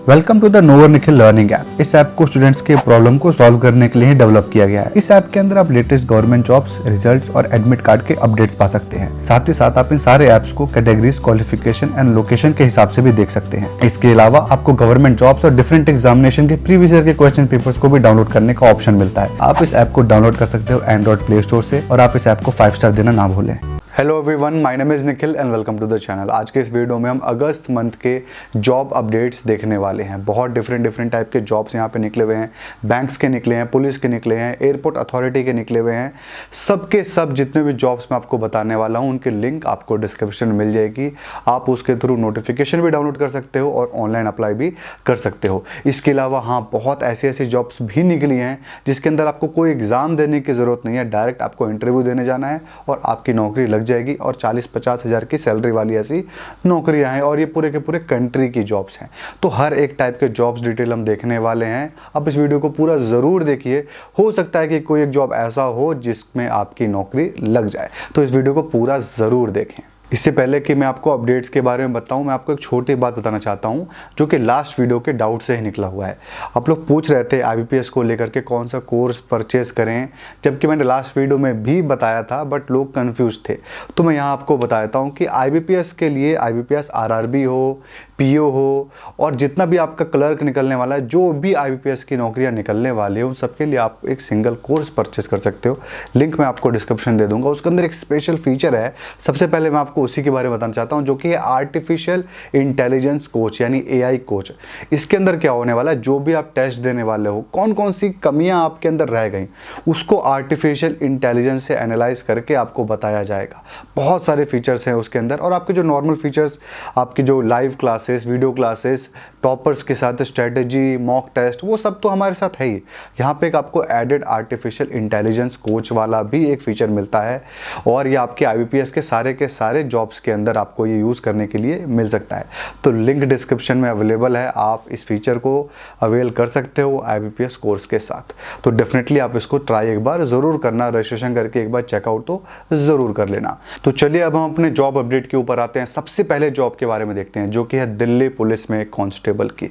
Welcome to the नोवर Nikhil learning app. इस app को स्टूडेंट्स के प्रॉब्लम को सॉल्व करने के लिए डेवलप किया गया है। इस ऐप के अंदर आप लेटेस्ट गवर्नमेंट जॉब्स, रिजल्ट्स और एडमिट कार्ड के अपडेट्स पा सकते हैं। साथ ही साथ आप इन सारे ऐप्स को कैटेगरीज, क्वालिफिकेशन एंड लोकेशन के हिसाब से भी देख सकते हैं। इसके अलावा आपको गवर्नमेंट जॉब्स और डिफरेंट एग्जामिनेशन के प्रीवियस ईयर के क्वेश्चन पेपर्स को भी डाउनलोड करने का ऑप्शन मिलता है। आप इस ऐप को डाउनलोड कर सकते हो एंड्रॉइड प्ले स्टोर से और आप इस ऐप को 5 स्टार देना ना भूलें। Hello everyone, my name is Nikhil and welcome to the channel. आज के इस वीडियो में हम अगस्त मंथ के जॉब अपडेट्स देखने वाले हैं। बहुत डिफरेंट टाइप के जॉब्स यहाँ पे निकले हुए हैं। बैंक्स के निकले हैं, पुलिस के निकले हैं, एयरपोर्ट अथॉरिटी के निकले हुए हैं। सबके सब जितने भी जॉब्स मैं आपको बताने वाला हूँ उनकी लिंक आपको डिस्क्रिप्शन में मिल जाएगी। आप उसके थ्रू नोटिफिकेशन भी डाउनलोड कर सकते हो और ऑनलाइन अप्लाई भी कर सकते हो। इसके अलावा हाँ, बहुत ऐसी जॉब्स भी निकली हैं जिसके अंदर आपको कोई एग्जाम देने की ज़रूरत नहीं है। डायरेक्ट आपको इंटरव्यू देने जाना है और आपकी नौकरी लग जाएगी। और 40-50 हज़ार की सैलरी वाली ऐसी नौकरियां हैं और ये पूरे के पूरे कंट्री की जॉब्स हैं। तो हर एक टाइप के जॉब्स डिटेल हम देखने वाले हैं। आप इस वीडियो को पूरा ज़रूर देखिए। हो सकता है कि कोई एक जॉब ऐसा हो जिसमें आपकी नौकरी लग जाए, तो इस वीडियो को पूरा ज़रूर देखें। इससे पहले कि मैं आपको अपडेट्स के बारे में बताऊं, मैं आपको एक छोटी बात बताना चाहता हूं जो कि लास्ट वीडियो के डाउट से ही निकला हुआ है। आप लोग पूछ रहे थे IBPS को लेकर के कौन सा कोर्स परचेज करें, जबकि मैंने लास्ट वीडियो में भी बताया था बट लोग कंफ्यूज थे। तो मैं यहाँ आपको बता देता हूँ कि IBPS के लिए IBPS RRB हो, PO हो और जितना भी आपका क्लर्क निकलने वाला है, जो भी IBPS की नौकरियाँ निकलने वाली है, उन सबके लिए आप एक सिंगल कोर्स परचेज कर सकते हो। लिंक मैं आपको डिस्क्रिप्शन दे दूंगा। उसके अंदर एक स्पेशल फीचर है। सबसे पहले मैं आपको उसी के बारे में बताना चाहता हूं जो कि है आर्टिफिशियल इंटेलिजेंस कोच यानी AI कोच। इसके अंदर क्या होने वाला है, जो भी आप टेस्ट देने वाले हो, कौन कौन सी कमियां आपके अंदर रह गई, उसको आर्टिफिशियल इंटेलिजेंस से एनालाइज करके आपको बताया जाएगा। बहुत सारे फीचर्स हैं उसके अंदर और आपके जो नॉर्मल फीचर्स, आपकी जो live classes, video classes, toppers के साथ स्ट्रेटेजी, मॉक टेस्ट, वो सब तो हमारे साथ है ही। यहाँ पे एक आपको एडेड आर्टिफिशियल इंटेलिजेंस कोच वाला भी एक फीचर मिलता है और ये आपके IBPS के सारे जॉब्स के अंदर आपको ये यूज़ करने के लिए मिल सकता है। तो लिंक डिस्क्रिप्शन में अवेलेबल है। आप इस फीचर को अवेल कर सकते हो IBPS कोर्स के साथ। तो डेफिनेटली आप इसको ट्राई एक बार ज़रूर करना। रजिस्ट्रेशन करके एक बार चेकआउट तो ज़रूर कर लेना। तो चलिए अब हम अपने जॉब अपडेट के ऊपर आते हैं। सबसे पहले जॉब के बारे में देखते हैं जो कि है दिल्ली पुलिस में कांस्टेबल की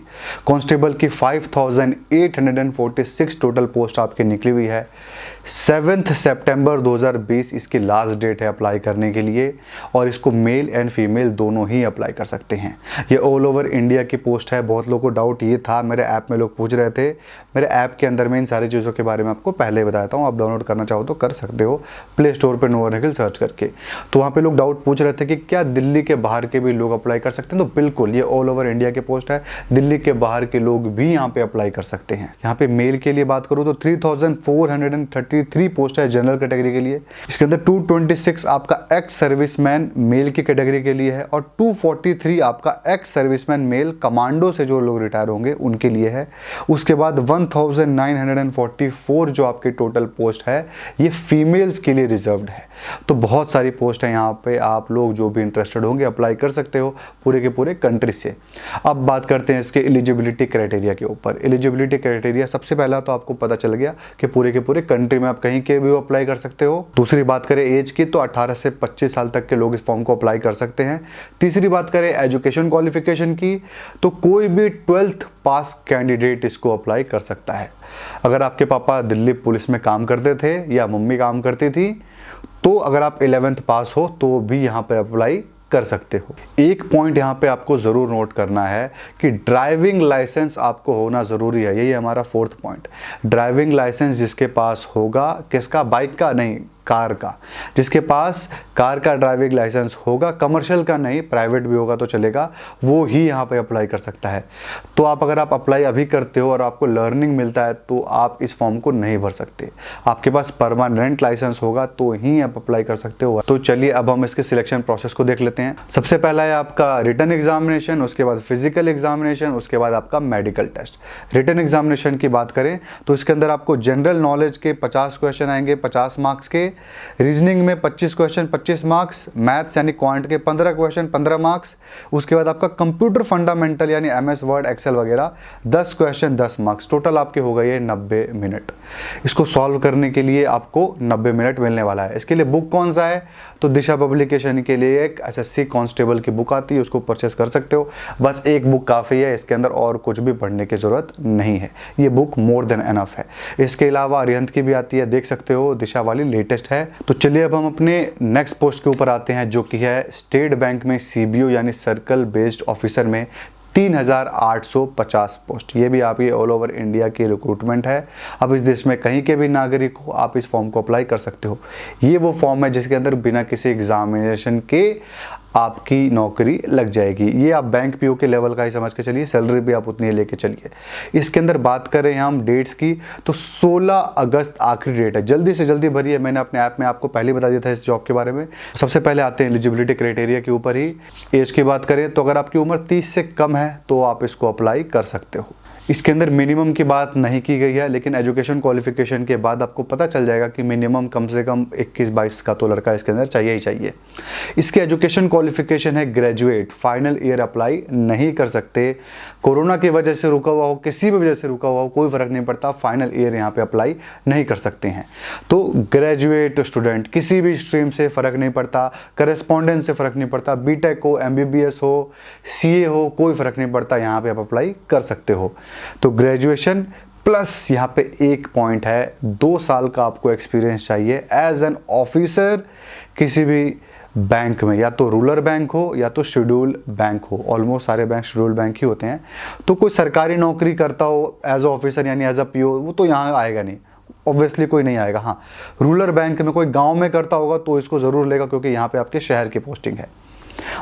5846 टोटल पोस्ट आपकी निकली हुई है। 7 सितंबर 2020 इसकी लास्ट डेट है अप्लाई करने के लिए और इसको मेल एंड फीमेल दोनों ही अप्लाई कर सकते हैं। ये ऑल ओवर इंडिया की पोस्ट है। बहुत लोगों को डाउट ये था, मेरे ऐप में लोग पूछ रहे थे। मेरे ऐप के अंदर मैं इन सारी चीज़ों के बारे में आपको पहले ही बताता हूँ। आप डाउनलोड करना चाहो तो कर सकते हो प्ले स्टोर पर नोवर निखिल सर्च करके। तो वहाँ पे लोग डाउट पूछ रहे थे कि क्या दिल्ली के बाहर के भी लोग अप्लाई कर सकते हैं। तो बिल्कुल, ये ऑल ओवर इंडिया की पोस्ट है। दिल्ली के बाहर के लोग भी यहाँ पे अप्लाई कर सकते हैं। यहाँ पे मेल के लिए बात करूँ तो 3433 पोस्ट है जनरल कैटेगरी के लिए। इसके अंदर 226 आपका एक्स सर्विसमैन मेल की कैटेगरी के लिए है और 243 आपका एक्स सर्विसमैन मेल कमांडो से जो लोग रिटायर होंगे उनके लिए है। उसके बाद 1944 जो आपकी टोटल पोस्ट है ये फीमेल्स के लिए रिजर्व्ड है। तो बहुत सारी पोस्ट है यहाँ पे। आप लोग जो भी इंटरेस्टेड होंगे अप्लाई कर सकते हो पूरे के पूरे कंट्री से। अब बात करते हैं इसके एलिजिबिलिटी क्राइटेरिया के ऊपर। एलिजिबिलिटी क्राइटेरिया सबसे पहला तो आपको पता चल गया कि पूरे के पूरे कंट्री में आप कहीं के भी अप्लाई कर सकते हो। दूसरी बात करें एज की तो 18 से 25 साल तक के लोग इस फॉर्म को अप्लाई कर सकते हैं। तीसरी बात करें एजुकेशन क्वालिफिकेशन की तो कोई भी 12th पास कैंडिडेट इसको अप्लाई कर सकता है। अगर आपके पापा दिल्ली पुलिस में काम करते थे या मम्मी काम करती थी तो अगर आप 11th पास हो तो भी यहाँ पे अप्लाई कर सकते हो। एक पॉइंट यहाँ पे आपको ज़रूर नोट करना है कि ड्राइविंग लाइसेंस आपको होना ज़रूरी है। यही हमारा 4th पॉइंट। ड्राइविंग लाइसेंस जिसके पास होगा, किसका, बाइक का नहीं, कार का, जिसके पास कार का ड्राइविंग लाइसेंस होगा, कमर्शियल का नहीं, प्राइवेट भी होगा तो चलेगा, वो ही यहाँ पे अप्लाई कर सकता है। तो अगर आप अप्लाई अभी करते हो और आपको लर्निंग मिलता है तो आप इस फॉर्म को नहीं भर सकते। आपके पास परमानेंट लाइसेंस होगा तो ही आप अप्लाई कर सकते हो। तो चलिए अब हम इसके सिलेक्शन प्रोसेस को देख लेते हैं। सबसे पहला है आपका रिटन एग्जामिनेशन, उसके बाद फिजिकल एग्जामिनेशन, उसके बाद आपका मेडिकल टेस्ट। रिटन एग्जामिनेशन की बात करें तो इसके अंदर आपको जनरल नॉलेज के 50 क्वेश्चन आएंगे 50 मार्क्स के रीजनिंग में 25 क्वेश्चन 25 मार्क्स, मैथ्स यानी क्वांट के 15 क्वेश्चन 15 मार्क्स। उसके बाद आपका कंप्यूटर फंडामेंटल यानी MS वर्ड एक्सेल वगैरह 10 क्वेश्चन 10 मार्क्स। टोटल आपके हो गए 90 मिनट। इसको सॉल्व करने के लिए आपको 90 मिनट मिलने वाला है। इसके लिए बुक कौन सा है, तो दिशा पब्लिकेशन के लिए एक SSC कांस्टेबल की बुक आती है, उसको परचेस कर सकते हो। बस एक बुक काफ़ी है, इसके अंदर और कुछ भी पढ़ने की ज़रूरत नहीं है, ये बुक मोर देन एनफ है। इसके अलावा अरिहंत की भी आती है, देख सकते हो, दिशा वाली लेटेस्ट है। तो चलिए अब हम अपने नेक्स्ट पोस्ट के ऊपर आते हैं, जो कि है स्टेट बैंक में CBO यानी सर्कल बेस्ड ऑफिसर में 3850 पोस्ट। ये भी आपकी ऑल ओवर इंडिया की रिक्रूटमेंट है। अब इस देश में कहीं के भी नागरिक हो, आप इस फॉर्म को अप्लाई कर सकते हो। ये वो फॉर्म है जिसके अंदर बिना किसी एग्जामिनेशन के आपकी नौकरी लग जाएगी। ये आप बैंक PO के लेवल का ही समझ के चलिए, सैलरी भी आप उतनी ही लेके चलिए। इसके अंदर बात करें हम डेट्स की, तो 16 अगस्त आखिरी डेट है। जल्दी से जल्दी भरिए, मैंने अपने ऐप में आपको पहले बता दिया था इस जॉब के बारे में। सबसे पहले आते हैं एलिजिबिलिटी क्राइटेरिया के ऊपर ही। एज की बात करें तो अगर आपकी उम्र 30 से कम है तो आप इसको अप्लाई कर सकते हो। इसके अंदर मिनिमम की बात नहीं की गई है, लेकिन एजुकेशन क्वालिफिकेशन के बाद आपको पता चल जाएगा कि मिनिमम कम से कम 21-22 का तो लड़का इसके अंदर चाहिए ही चाहिए। इसकी एजुकेशन क्वालिफिकेशन है ग्रेजुएट, फाइनल ईयर अप्लाई नहीं कर सकते। कोरोना की वजह से रुका हुआ हो, किसी भी वजह से रुका हुआ हो, कोई फर्क नहीं पड़ता, फाइनल ईयर यहाँ पे अप्लाई नहीं कर सकते हैं। तो ग्रेजुएट स्टूडेंट किसी भी स्ट्रीम से फ़र्क नहीं पड़ता, करेस्पॉन्डेंस से फ़र्क नहीं पड़ता, BTech हो, MBBS हो, CA हो, कोई फ़र्क नहीं पड़ता, यहाँ पे आप अप्लाई कर सकते हो। तो ग्रेजुएशन प्लस यहाँ पे एक पॉइंट है, 2 साल का आपको एक्सपीरियंस चाहिए एज एन ऑफिसर किसी भी बैंक में, या तो रूरल बैंक हो या तो शेड्यूल बैंक हो। ऑलमोस्ट सारे बैंक शेड्यूल बैंक ही होते हैं। तो कोई सरकारी नौकरी करता हो एज ऑफिसर यानी एज अ PO, वो तो यहाँ आएगा नहीं, ऑब्वियसली कोई नहीं आएगा। हाँ, रूरल बैंक में कोई गांव में करता होगा तो इसको ज़रूर लेगा, क्योंकि यहाँ पे आपके शहर की पोस्टिंग है।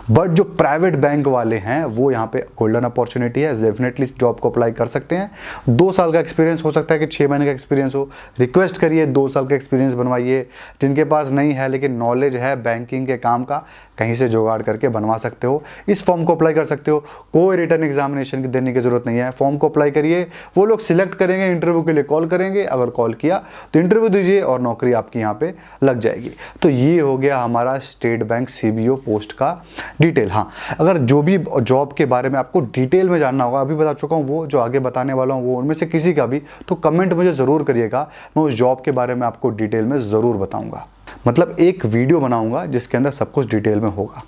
बट जो प्राइवेट बैंक वाले हैं वो यहाँ पे गोल्डन अपॉर्चुनिटी है, डेफिनेटली इस जॉब को अप्लाई कर सकते हैं। 2 साल का एक्सपीरियंस हो सकता है कि 6 महीने का एक्सपीरियंस हो, रिक्वेस्ट करिए 2 साल का एक्सपीरियंस बनवाइए। जिनके पास नहीं है लेकिन नॉलेज है बैंकिंग के काम का, कहीं से जुगाड़ करके बनवा सकते हो। इस फॉर्म को अप्लाई कर सकते हो, कोई रिटर्न एग्जामिनेशन की देने की जरूरत नहीं है। फॉर्म को अप्लाई करिए, वो लोग सिलेक्ट करेंगे, इंटरव्यू के लिए कॉल करेंगे, अगर कॉल किया तो इंटरव्यू दीजिए और नौकरी आपकी यहाँ पे लग जाएगी। तो ये हो गया हमारा स्टेट बैंक CBO पोस्ट का डिटेल। हाँ, अगर जो भी जॉब के बारे में आपको डिटेल में जानना होगा, अभी बता चुका हूँ, वो जो आगे बताने वाला हूँ वो उनमें से किसी का भी, तो कमेंट मुझे ज़रूर करिएगा, मैं उस जॉब के बारे में आपको डिटेल में ज़रूर बताऊँगा। मतलब एक वीडियो बनाऊँगा जिसके अंदर सब कुछ डिटेल में होगा।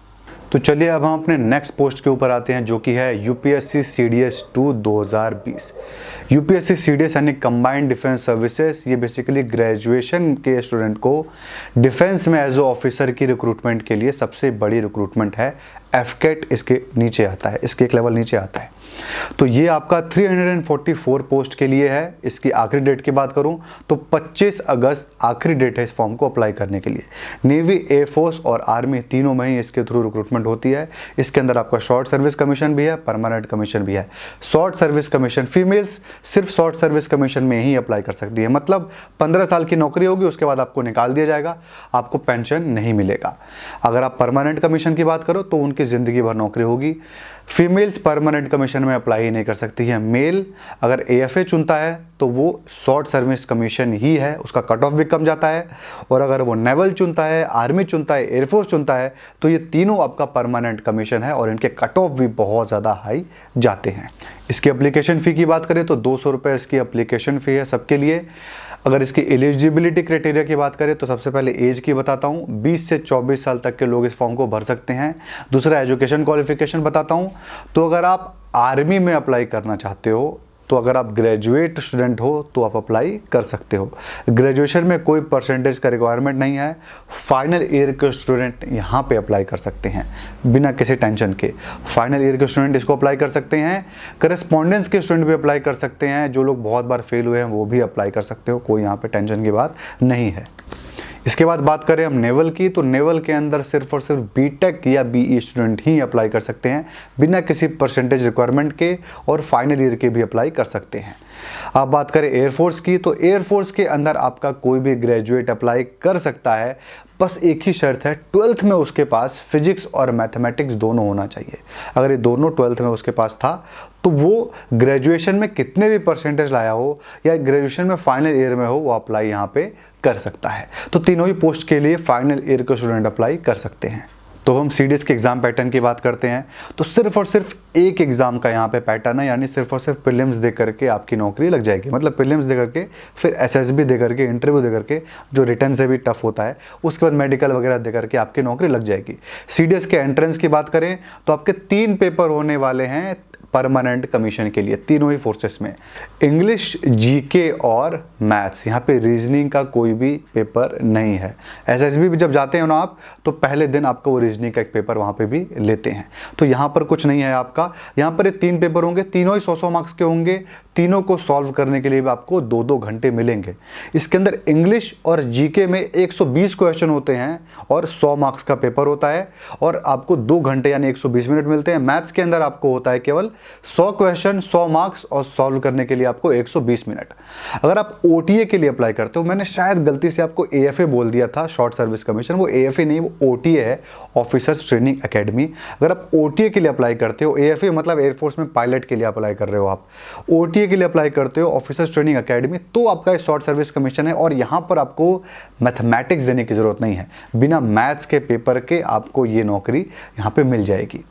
तो चलिए अब हम अपने नेक्स्ट पोस्ट के ऊपर आते हैं, जो कि है UPSC CDS 2 2020। UPSC CDS यानी कंबाइंड डिफेंस सर्विसेज। ये बेसिकली ग्रेजुएशन के स्टूडेंट को डिफेंस में एज ए ऑफिसर की रिक्रूटमेंट के लिए सबसे बड़ी रिक्रूटमेंट है। FCAT इसके नीचे आता है, इसके एक लेवल नीचे आता है। तो ये आपका 344 पोस्ट के लिए है। इसकी आखिरी डेट की बात करूं तो 25 अगस्त आखिरी डेट है इस फॉर्म को अप्लाई करने के लिए। नेवी, एयरफोर्स और आर्मी तीनों में ही इसके थ्रू रिक्रूटमेंट होती है। इसके अंदर आपका शॉर्ट सर्विस कमीशन भी है, परमानेंट कमीशन भी है। शॉर्ट सर्विस कमीशन फीमेल्स सिर्फ शॉर्ट सर्विस कमीशन में ही अप्लाई कर सकती है। मतलब 15 साल की नौकरी होगी, उसके बाद आपको निकाल दिया जाएगा, आपको पेंशन नहीं मिलेगा। अगर आप परमानेंट कमीशन की बात करो तो उनकी जिंदगी भर नौकरी होगी। फीमेल्स परमानेंट कमीशन में अप्लाई ही नहीं कर सकती है। मेल अगर AFA चुनता है तो वो शॉर्ट सर्विस कमीशन ही है, उसका कट ऑफ भी कम जाता है। और अगर वो नेवल चुनता है, आर्मी चुनता है, एयरफोर्स चुनता है, तो ये तीनों आपका परमानेंट कमीशन है और इनके कट ऑफ भी बहुत ज़्यादा हाई जाते हैं। इसकी एप्लीकेशन फ़ी की बात करें तो 200 रुपये इसकी एप्लीकेशन फ़ी है सबके लिए। अगर इसकी एलिजिबिलिटी क्राइटेरिया की बात करें तो सबसे पहले एज की बताता हूँ, 20 से 24 साल तक के लोग इस फॉर्म को भर सकते हैं। दूसरा एजुकेशन क्वालिफिकेशन बताता हूँ, तो अगर आप आर्मी में अप्लाई करना चाहते हो, तो अगर आप ग्रेजुएट स्टूडेंट हो तो आप अप्लाई कर सकते हो। ग्रेजुएशन में कोई परसेंटेज का रिक्वायरमेंट नहीं है। फाइनल ईयर के स्टूडेंट यहाँ पे अप्लाई कर सकते हैं बिना किसी टेंशन के। फाइनल ईयर के स्टूडेंट इसको अप्लाई कर सकते हैं। करेस्पॉन्डेंस के स्टूडेंट भी अप्लाई कर सकते हैं। जो लोग बहुत बार फेल हुए हैं वो भी अप्लाई कर सकते हो, कोई यहाँ पे टेंशन की बात नहीं है। इसके बाद बात करें हम नेवल की, तो नेवल के अंदर सिर्फ और सिर्फ BTech या BE स्टूडेंट ही अप्लाई कर सकते हैं बिना किसी परसेंटेज रिक्वायरमेंट के, और फाइनल ईयर के भी अप्लाई कर सकते हैं। अब बात करें एयरफोर्स की, तो एयरफोर्स के अंदर आपका कोई भी ग्रेजुएट अप्लाई कर सकता है, बस एक ही शर्त है, 12th में उसके पास फिजिक्स और मैथमेटिक्स दोनों होना चाहिए। अगर ये दोनों 12th में उसके पास था तो वो ग्रेजुएशन में कितने भी परसेंटेज लाया हो या ग्रेजुएशन में फाइनल ईयर में हो, वो अप्लाई यहाँ पे कर सकता है। तो तीनों ही पोस्ट के लिए फाइनल ईयर के स्टूडेंट अप्लाई कर सकते हैं। तो हम सीडीएस के एग्जाम पैटर्न की बात करते हैं तो सिर्फ और सिर्फ एक एग्जाम का यहाँ पे पैटर्न है, यानी सिर्फ और सिर्फ प्रीलिम्स दे करके आपकी नौकरी लग जाएगी। मतलब प्रीलिम्स दे करके, फिर एसएसबी दे करके, इंटरव्यू दे करके, जो रिटर्न से भी टफ होता है, उसके बाद मेडिकल वगैरह दे करके आपकी नौकरी लग जाएगी। सीडीएस के एंट्रेंस की बात करें तो आपके 3 पेपर होने वाले हैं परमानेंट कमीशन के लिए, तीनों ही फोर्सेस में, इंग्लिश, जीके और मैथ्स। यहाँ पे रीजनिंग का कोई भी पेपर नहीं है। एसएसबी भी जब जाते हैं ना आप, तो पहले दिन आपका वो रीजनिंग का एक पेपर वहाँ पे भी लेते हैं। तो यहाँ पर कुछ नहीं है आपका। यहाँ पर ये 3 पेपर होंगे, तीनों ही 100-100 मार्क्स के होंगे। तीनों को सॉल्व करने के लिए भी आपको 2-2 घंटे मिलेंगे। इसके अंदर इंग्लिश और जीके में 120 क्वेश्चन होते हैं और 100 मार्क्स का पेपर होता है, और आपको 2 घंटे यानी 120 मिनट मिलते हैं। मैथ्स के अंदर आपको होता है केवल 100 क्वेश्चन, 100 मार्क्स, और सॉल्व करने के लिए आपको 120 मिनट। अगर आप ओटीए के लिए अप्लाई करते हो, मैंने शायद गलती से आपको एएफए बोल दिया था, शॉर्ट सर्विस कमीशन, वो एएफए नहीं, वो ओटीए है, ऑफिसर्स ट्रेनिंग एकेडमी। अगर आप ओटीए के लिए अप्लाई करते हो, एएफए मतलब एयरफोर्स में पायलट के लिए अप्लाई कर रहे हो आप, ओटीए के लिए अप्लाई करते हो ऑफिसर्स ट्रेनिंग एकेडमी, तो आपका शॉर्ट सर्विस कमीशन है। और यहाँ पर आपको मैथमेटिक्स देने की जरूरत नहीं है, बिना मैथ्स के पेपर के आपको ये नौकरी यहाँ पे मिल जाएगी।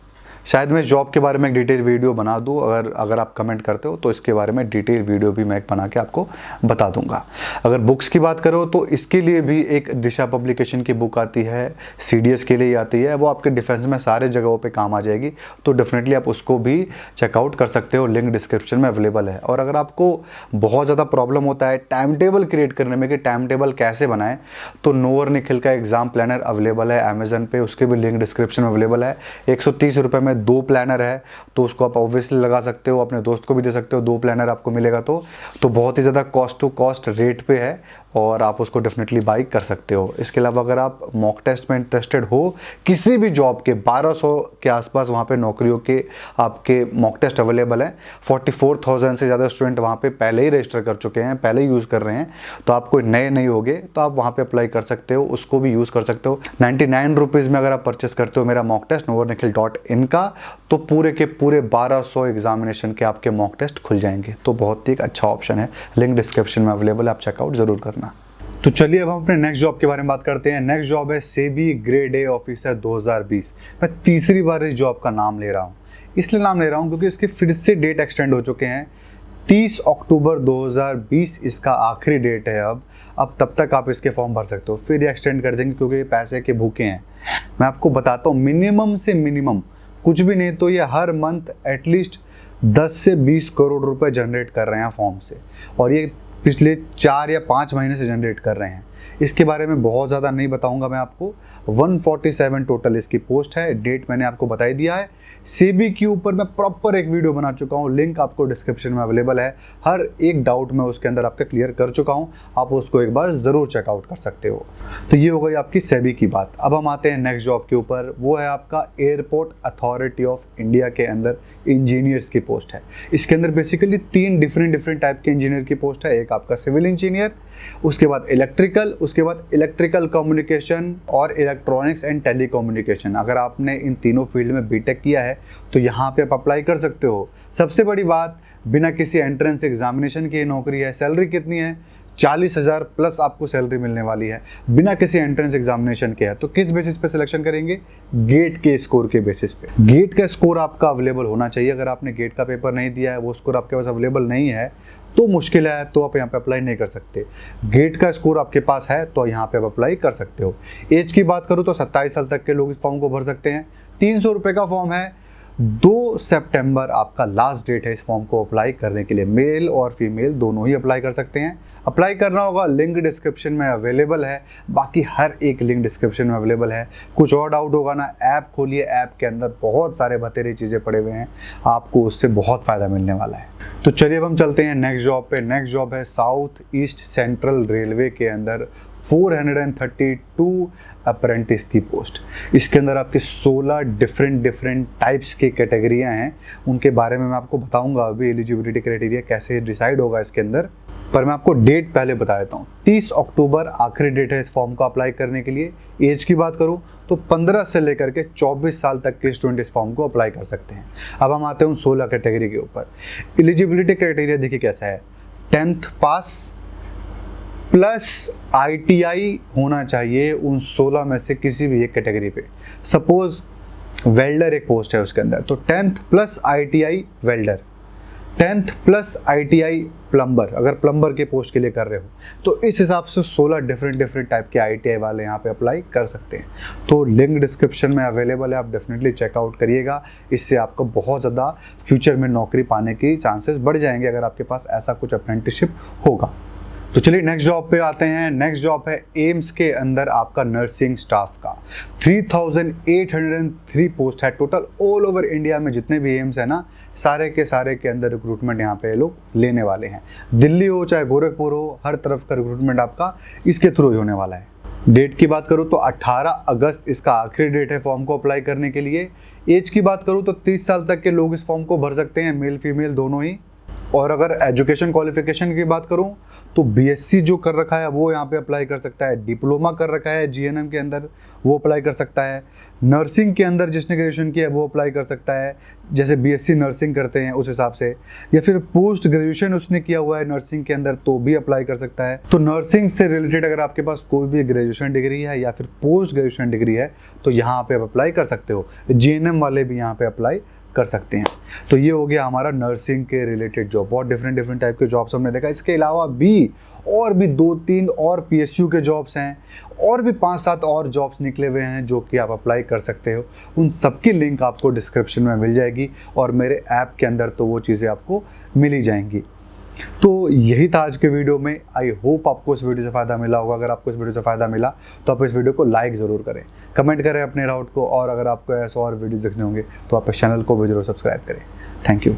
शायद मैं जॉब के बारे में एक डिटेल वीडियो बना दूं, अगर आप कमेंट करते हो तो इसके बारे में डिटेल वीडियो भी मैं बना के आपको बता दूंगा। अगर बुक्स की बात करो तो इसके लिए भी एक दिशा पब्लिकेशन की बुक आती है, सीडीएस के लिए आती है, वो आपके डिफेंस में सारे जगहों पे काम आ जाएगी। तो डेफिनेटली आप उसको भी चेकआउट कर सकते हो, लिंक डिस्क्रिप्शन में अवेलेबल है। और अगर आपको बहुत ज़्यादा प्रॉब्लम होता है टाइम टेबल क्रिएट करने में कि टाइम टेबल कैसे बनाएं, तो नोवर निखिल का एग्जाम प्लानर अवेलेबल है अमेजन पे, उसके भी लिंक डिस्क्रिप्शन में अवेलेबल है। 130 रुपये में 2 प्लानर है, तो उसको आप ऑब्वियसली लगा सकते हो, अपने दोस्त को भी दे सकते हो। 2 प्लानर आपको मिलेगा तो बहुत ही ज़्यादा कॉस्ट टू कॉस्ट रेट पे है, और आप उसको डेफिनेटली बाई कर सकते हो। इसके अलावा अगर आप मॉक टेस्ट में इंटरेस्टेड हो, किसी भी जॉब के 1200 के आसपास वहाँ पे नौकरियों के आपके मॉक टेस्ट अवेलेबल हैं। 44,000 से ज़्यादा स्टूडेंट वहाँ पे पहले ही रजिस्टर कर चुके हैं, पहले ही यूज़ कर रहे हैं। तो आप कोई नए नहीं होगे तो आप वहाँ पे अप्लाई कर सकते हो, उसको भी यूज़ कर सकते हो। 99 रुपीज़ में अगर आप परचेस करते हो मेरा मॉक टेस्ट novornikhil.in का, तो पूरे के पूरे 1200 एग्जामिनेशन के आपके मॉक टेस्ट खुल जाएंगे। तो बहुत ही एक अच्छा ऑप्शन है, लिंक डिस्क्रिप्शन में अवेलेबल है, आप चेकआउट जरूर करना। तो चलिए अब हम अपने नेक्स्ट जॉब के बारे में बात करते हैं। नेक्स्ट जॉब है सेबी ग्रेड ए ऑफिसर 2020। मैं तीसरी बार इस जॉब का नाम ले रहा हूँ, इसलिए नाम ले रहा हूँ क्योंकि इसके फिर से डेट एक्सटेंड हो चुके हैं। 30 अक्टूबर 2020 इसका आखिरी डेट है। अब तब तक आप इसके फॉर्म भर सकते हो, फिर ये एक्सटेंड कर देंगे क्योंकि पैसे के भूखे हैं। मैं आपको बताता हूँ, मिनिमम से मिनिमम कुछ भी नहीं तो ये हर मंथ एटलीस्ट 10 से 20 करोड़ रुपए जनरेट कर रहे हैं फॉर्म से, और ये पिछले 4 या 5 महीने से जनरेट कर रहे हैं। इसके बारे में बहुत ज़्यादा नहीं बताऊंगा मैं आपको। 147 टोटल इसकी पोस्ट है, डेट मैंने आपको बता ही दिया है। सेबी के ऊपर मैं प्रॉपर एक वीडियो बना चुका हूँ, लिंक आपको डिस्क्रिप्शन में अवेलेबल है। हर एक डाउट मैं उसके अंदर आपका क्लियर कर चुका हूँ, आप उसको एक बार ज़रूर चेकआउट कर सकते हो। तो ये हो गई आपकी सेबी की बात। अब हम आते हैं नेक्स्ट जॉब के ऊपर, वो है आपका एयरपोर्ट अथॉरिटी ऑफ इंडिया के अंदर इंजीनियर्स की पोस्ट है। इसके अंदर बेसिकली 3 डिफरेंट टाइप के इंजीनियर की पोस्ट है। एक आपका सिविल इंजीनियर, उसके बाद इलेक्ट्रिकल, उसके बाद इलेक्ट्रिकल कम्युनिकेशन और इलेक्ट्रॉनिक्स एंड टेलीकम्युनिकेशन। अगर आपने इन तीनों फील्ड में बीटेक किया है तो यहाँ पे आप अप्लाई कर सकते हो। सबसे बड़ी बात, बिना किसी एंट्रेंस एग्जामिनेशन की नौकरी है। सैलरी कितनी है? 40,000 प्लस आपको सैलरी मिलने वाली है, बिना किसी एंट्रेंस एग्जामिनेशन के है। तो किस बेसिस पे सिलेक्शन करेंगे? गेट के स्कोर के बेसिस पे। गेट का स्कोर आपका अवेलेबल होना चाहिए। अगर आपने गेट का पेपर नहीं दिया है, वो स्कोर आपके पास अवेलेबल नहीं है तो मुश्किल है, तो आप यहाँ पे अप्लाई नहीं कर सकते। गेट का स्कोर आपके पास है तो यहाँ पे आप अप्लाई कर सकते हो। एज की बात करूँ तो 27 साल तक के लोग इस फॉर्म को भर सकते हैं। 300 रुपये का फॉर्म है। 2 सितंबर आपका लास्ट डेट है इस फॉर्म को अप्लाई करने के लिए। मेल और फीमेल दोनों ही अप्लाई कर सकते हैं। अप्लाई करना होगा, लिंक डिस्क्रिप्शन में अवेलेबल है। बाकी हर एक लिंक डिस्क्रिप्शन में अवेलेबल है। कुछ और डाउट होगा ना, ऐप खोलिए, ऐप के अंदर बहुत सारे बतेरी चीज़ें पड़े हुए हैं, आपको उससे बहुत फ़ायदा मिलने वाला है। तो चलिए अब हम चलते हैं नेक्स्ट जॉब पे। नेक्स्ट जॉब है साउथ ईस्ट सेंट्रल रेलवे के अंदर 432 अप्रेंटिस की पोस्ट। इसके अंदर आपके 16 डिफरेंट टाइप्स की कैटेगरियां हैं, उनके बारे में मैं आपको बताऊंगा अभी एलिजिबिलिटी क्राइटेरिया कैसे डिसाइड होगा इसके अंदर। पर मैं आपको डेट पहले बता देता हूँ। 30 अक्टूबर आखिरी डेट है इस फॉर्म को अप्लाई करने के लिए। एज की बात करूँ तो 15 से लेकर के 24 साल तक के स्टूडेंट इस फॉर्म को अप्लाई कर सकते हैं। अब हम आते हैं उन 16 कैटेगरी के ऊपर। एलिजिबिलिटी क्राइटेरिया देखिए कैसा है, 10th पास प्लस ITI होना चाहिए उन 16 में से किसी भी एक कैटेगरी पे। सपोज वेल्डर एक पोस्ट है उसके अंदर, तो 10th plus ITI welder, 10th plus ITI plumber, अगर प्लम्बर के पोस्ट के लिए कर रहे हो तो इस हिसाब से 16 डिफरेंट टाइप के ITI वाले यहाँ पे अप्लाई कर सकते हैं। तो लिंक डिस्क्रिप्शन में अवेलेबल है, आप डेफिनेटली चेकआउट करिएगा। इससे आपको बहुत ज़्यादा फ्यूचर में नौकरी पाने की चांसेस बढ़ जाएंगे अगर आपके पास ऐसा कुछ अप्रेंटिसशिप होगा। तो चलिए नेक्स्ट जॉब पे आते हैं। नेक्स्ट जॉब है एम्स के अंदर आपका नर्सिंग स्टाफ का। 3803 पोस्ट है टोटल ऑल ओवर इंडिया में। जितने भी एम्स है ना, सारे के अंदर रिक्रूटमेंट यहाँ पे लोग लेने वाले हैं। दिल्ली हो चाहे गोरखपुर हो, हर तरफ का रिक्रूटमेंट आपका इसके थ्रू ही होने वाला है। डेट की बात करूँ तो 18 अगस्त इसका आखिरी डेट है फॉर्म को अप्लाई करने के लिए। एज की बात करूँ तो 30 साल तक के लोग इस फॉर्म को भर सकते हैं, मेल फीमेल दोनों ही। और अगर एजुकेशन क्वालिफिकेशन की बात करूं तो BSc जो कर रखा है वो यहाँ पे अप्लाई कर सकता है, डिप्लोमा कर रखा है GNM के अंदर वो अप्लाई कर सकता है, नर्सिंग के अंदर जिसने ग्रेजुएशन किया है वो अप्लाई कर सकता है, जैसे BSc नर्सिंग करते हैं उस हिसाब से, या फिर पोस्ट ग्रेजुएशन उसने किया हुआ है नर्सिंग के अंदर तो भी अप्लाई कर सकता है। तो नर्सिंग से रिलेटेड अगर आपके पास कोई भी ग्रेजुएशन डिग्री है या फिर पोस्ट ग्रेजुएशन डिग्री है तो यहाँ पे आप अप्लाई कर सकते हो। GNM वाले भी यहाँ पे अप्लाई कर सकते हैं। तो ये हो गया हमारा नर्सिंग के रिलेटेड जॉब। बहुत डिफरेंट टाइप के जॉब्स हमने देखा। इसके अलावा भी और भी 2-3 और PSU के जॉब्स हैं, और भी 5-7 और जॉब्स निकले हुए हैं जो कि आप अप्लाई कर सकते हो। उन सबकी लिंक आपको डिस्क्रिप्शन में मिल जाएगी और मेरे ऐप के अंदर तो वो चीज़ें आपको मिल ही जाएंगी। तो यही था आज के वीडियो में। आई होप आपको इस वीडियो से फ़ायदा मिला होगा। अगर आपको इस वीडियो से फ़ायदा मिला तो आप इस वीडियो को लाइक ज़रूर करें, कमेंट करें अपने डाउट को, और अगर आपको ऐसे और वीडियो देखने होंगे तो आप इस चैनल को भी जरूर सब्सक्राइब करें। Thank you.